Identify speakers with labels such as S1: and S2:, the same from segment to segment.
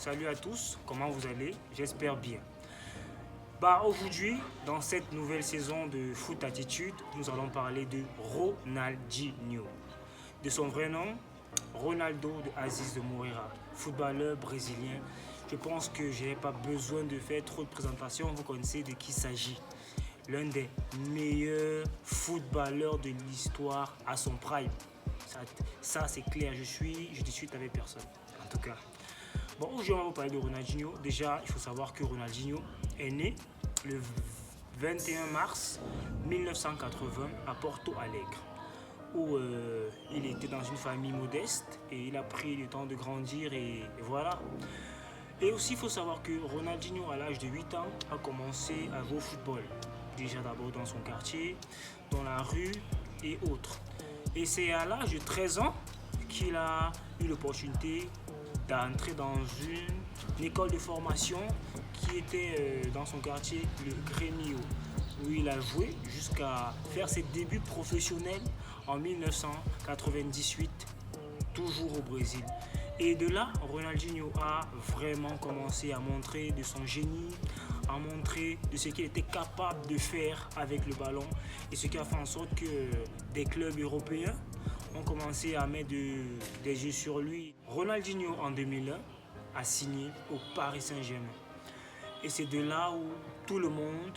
S1: salut à tous, comment vous allez? J'espère bien. Aujourd'hui, dans cette nouvelle saison de Foot Attitude, nous allons parler de Ronaldinho. De son vrai nom, Ronaldo de Aziz de Moreira, footballeur brésilien. Je pense que je n'ai pas besoin de faire trop de présentations, vous connaissez de qui il s'agit. L'un des meilleurs footballeurs de l'histoire à son prime. Ça c'est clair, je discute avec personne. En tout cas. Aujourd'hui, on va vous parler de Ronaldinho. Déjà, il faut savoir que Ronaldinho est né le 21 mars 1980 à Porto Alegre, où il était dans une famille modeste et il a pris le temps de grandir et voilà. Et aussi, il faut savoir que Ronaldinho, à l'âge de 8 ans, a commencé à jouer au football. Déjà d'abord dans son quartier, dans la rue et autres. Et c'est à l'âge de 13 ans qu'il a eu l'opportunité d'entrer dans une école de formation qui était dans son quartier, le Grêmio, où il a joué jusqu'à faire ses débuts professionnels en 1998, toujours au Brésil. Et de là, Ronaldinho a vraiment commencé à montrer de son génie, à montrer de ce qu'il était capable de faire avec le ballon, et ce qui a fait en sorte que des clubs européens ont commencé à mettre des yeux sur lui. Ronaldinho, en 2001, a signé au Paris Saint-Germain. Et c'est de là où tout le monde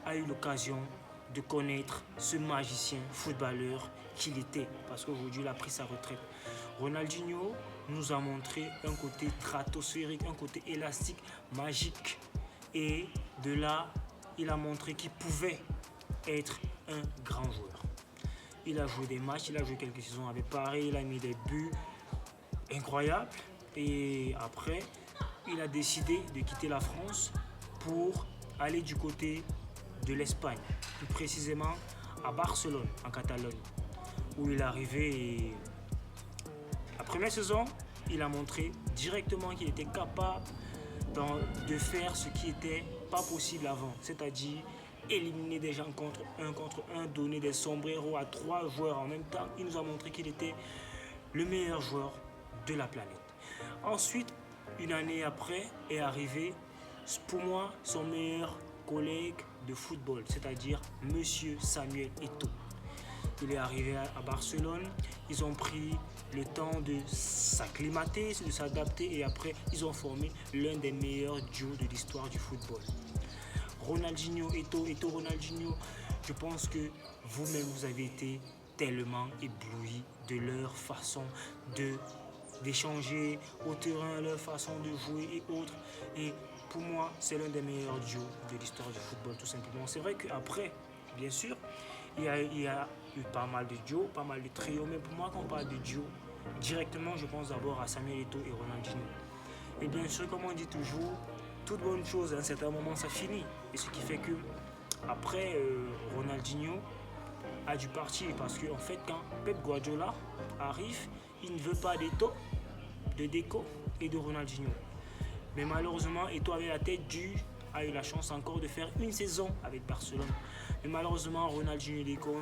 S1: a eu l'occasion de connaître ce magicien footballeur qu'il était. Parce qu'aujourd'hui, il a pris sa retraite. Ronaldinho nous a montré un côté stratosphérique, un côté élastique, magique. Et de là, il a montré qu'il pouvait être un grand joueur. Il a joué des matchs, il a joué quelques saisons avec Paris, il a mis des buts incroyables. Et après, il a décidé de quitter la France pour aller du côté de l'Espagne, plus précisément à Barcelone, en Catalogne, où il est arrivé et la première saison, il a montré directement qu'il était capable de faire ce qui n'était pas possible avant, c'est-à-dire éliminer des gens contre un, donner des sombreros à 3 joueurs en même temps. Il nous a montré qu'il était le meilleur joueur de la planète. Ensuite, une année après, est arrivé, pour moi, son meilleur collègue de football, c'est-à-dire Monsieur Samuel Eto'o. Il est arrivé à Barcelone, ils ont pris le temps de s'acclimater, de s'adapter et après, ils ont formé l'un des meilleurs duos de l'histoire du football. Ronaldinho, Eto'o, Ronaldinho, je pense que vous-même, vous avez été tellement ébloui de leur façon d'échanger au terrain, leur façon de jouer et autres. Et pour moi, c'est l'un des meilleurs duos de l'histoire du football, tout simplement. C'est vrai qu'après, bien sûr, il y a eu pas mal de duos, pas mal de trios, mais pour moi, quand on parle de duo, directement, je pense d'abord à Samuel Eto'o et Ronaldinho. Et bien sûr, comme on dit toujours, toute bonne chose, à un certain moment, ça finit. Et ce qui fait que, après, Ronaldinho a dû partir. Parce qu'en fait, quand Pep Guardiola arrive, il ne veut pas d'Eto'o, de Deco et de Ronaldinho. Mais malheureusement, Eto'o avait la tête dure, a eu la chance encore de faire une saison avec Barcelone. Mais malheureusement, Ronaldinho et Deco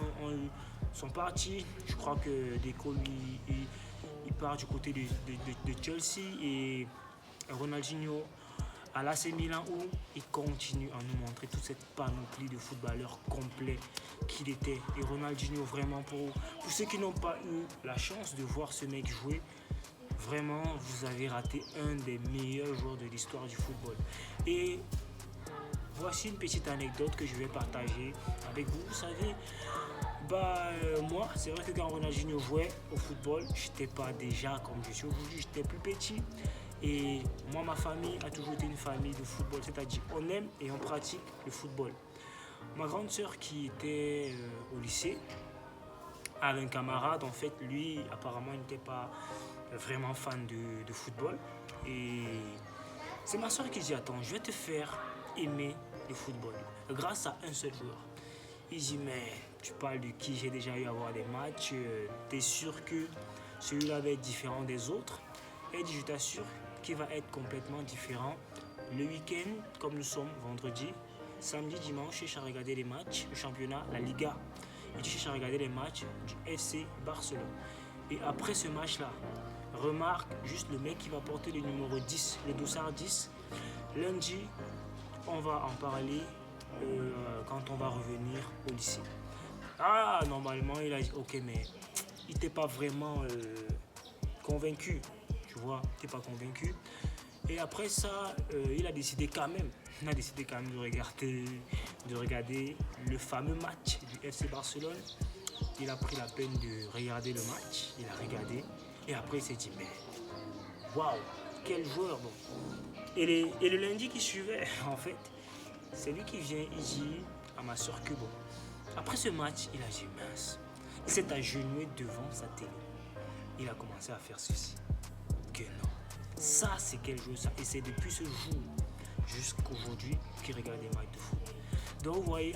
S1: sont partis. Je crois que Deco, lui, il part du côté de Chelsea et Ronaldinho à l'AC Milan où il continue à nous montrer toute cette panoplie de footballeurs complets qu'il était. Et Ronaldinho, vraiment, pour ceux qui n'ont pas eu la chance de voir ce mec jouer, vraiment, vous avez raté un des meilleurs joueurs de l'histoire du football. Et voici une petite anecdote que je vais partager avec vous. Vous savez, moi, c'est vrai que quand Ronaldinho jouait au football, je n'étais pas déjà comme je suis aujourd'hui, j'étais plus petit. Et moi, ma famille a toujours été une famille de football, c'est-à-dire on aime et on pratique le football. Ma grande sœur qui était au lycée avait un camarade, en fait, lui, apparemment, il n'était pas vraiment fan de football. Et c'est ma soeur qui dit, attends, je vais te faire aimer le football grâce à un seul joueur. Il dit, mais tu parles de qui? J'ai déjà eu à voir des matchs, t'es sûr que celui-là va être différent des autres? Et il dit, je t'assure qu'il va être complètement différent. Le week-end, comme nous sommes vendredi, samedi, dimanche, je cherche à regarder les matchs, le championnat, la Liga. Et je cherche à regarder les matchs du FC Barcelone. Et après ce match-là, remarque juste le mec qui va porter le numéro 10, le dossard 10. Lundi, on va en parler quand on va revenir au lycée. Ah, normalement, il a dit, ok, mais il n'était pas vraiment convaincu, tu vois, il n'était pas convaincu. Et après ça, il a décidé quand même, de regarder le fameux match du FC Barcelone. Il a pris la peine de regarder le match, il a regardé, et après il s'est dit, mais waouh, quel joueur, bon. Et le lundi qui suivait, en fait, c'est lui qui vient, il dit à ma soeur que bon, après ce match, il a dit mince, il s'est agenouillé devant sa télé. Il a commencé à faire ceci. Que non, ça c'est quel jeu ça. Et c'est depuis ce jour jusqu'aujourd'hui qu'il regarde des matchs de foot. Donc vous voyez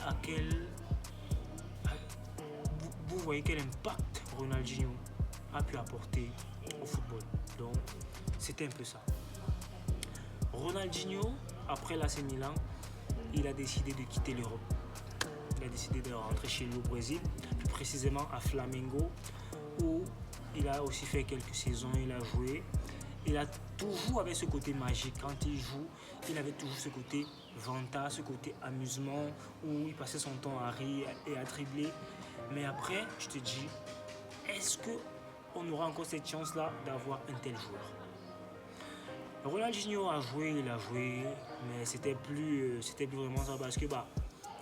S1: vous voyez quel impact Ronaldinho a pu apporter au football. Donc c'était un peu ça. Ronaldinho, après l'AC Milan, il a décidé de quitter l'Europe. Il a décidé de rentrer chez lui au Brésil, plus précisément à Flamengo, où il a aussi fait quelques saisons, il a joué. Il a toujours avec ce côté magique. Quand il joue, il avait toujours ce côté vanta, ce côté amusement, où il passait son temps à rire et à dribbler. Mais après, je te dis, est-ce qu'on aura encore cette chance-là d'avoir un tel joueur? Ronaldinho a joué, il a joué, mais c'était plus vraiment ça parce que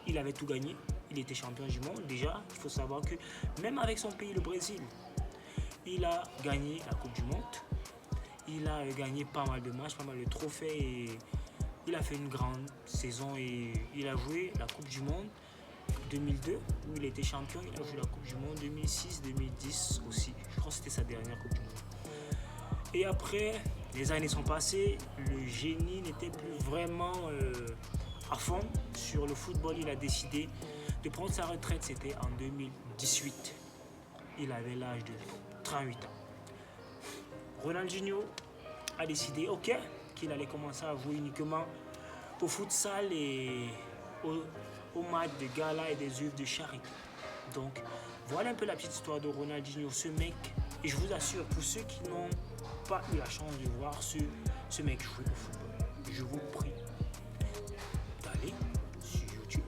S1: il avait tout gagné. Il était champion du monde. Déjà, il faut savoir que même avec son pays, le Brésil, il a gagné la Coupe du Monde. Il a gagné pas mal de matchs, pas mal de trophées et il a fait une grande saison et il a joué la Coupe du Monde 2002 où il était champion. Il a joué la Coupe du Monde 2006, 2010 aussi. Je crois que c'était sa dernière Coupe du Monde. Et après, les années sont passées, le génie n'était plus vraiment à fond sur le football. Il a décidé de prendre sa retraite, c'était en 2018. Il avait l'âge de 38 ans. Ronaldinho a décidé, qu'il allait commencer à jouer uniquement au futsal et au match de gala et des œuvres de charité. Donc, voilà un peu la petite histoire de Ronaldinho, ce mec. Et je vous assure, pour ceux qui n'ont pas eu la chance de voir ce mec jouer au football, je vous prie d'aller sur YouTube,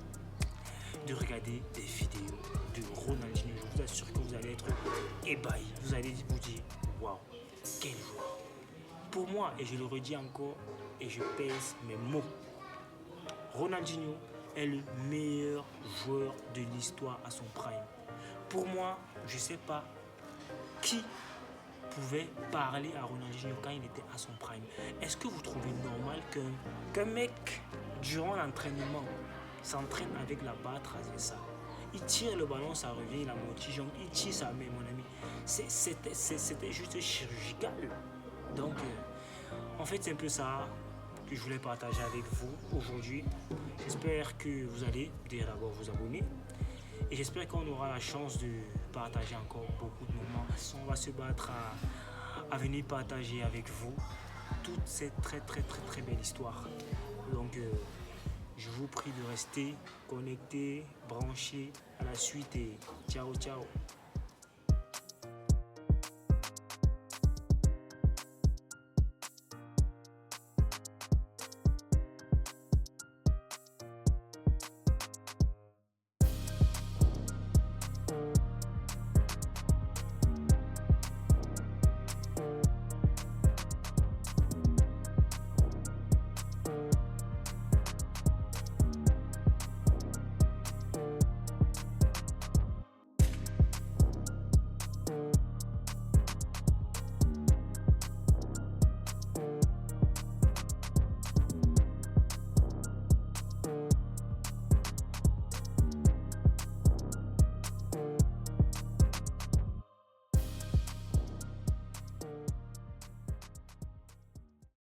S1: de regarder des vidéos de Ronaldinho. Je vous assure que vous allez être ébahi. Vous allez vous dire, waouh, quel joueur. Pour moi, et je le redis encore, et je pèse mes mots, Ronaldinho est le meilleur joueur de l'histoire à son prime. Pour moi, je ne sais pas qui pouvait parler à Ronaldinho quand il était à son prime. Est-ce que vous trouvez normal qu'un mec, durant l'entraînement, s'entraîne avec la barre transversale? Il tire le ballon, ça revient, il a mortigeon, il tire sa main, mon ami. C'était juste chirurgical. Donc, en fait, c'est un peu ça que je voulais partager avec vous aujourd'hui. J'espère que vous allez d'abord vous abonner. Et j'espère qu'on aura la chance de partager encore beaucoup de moments. On va se battre à venir partager avec vous toute cette très très très très belle histoire. Donc, je vous prie de rester connectés, branchés à la suite et ciao ciao.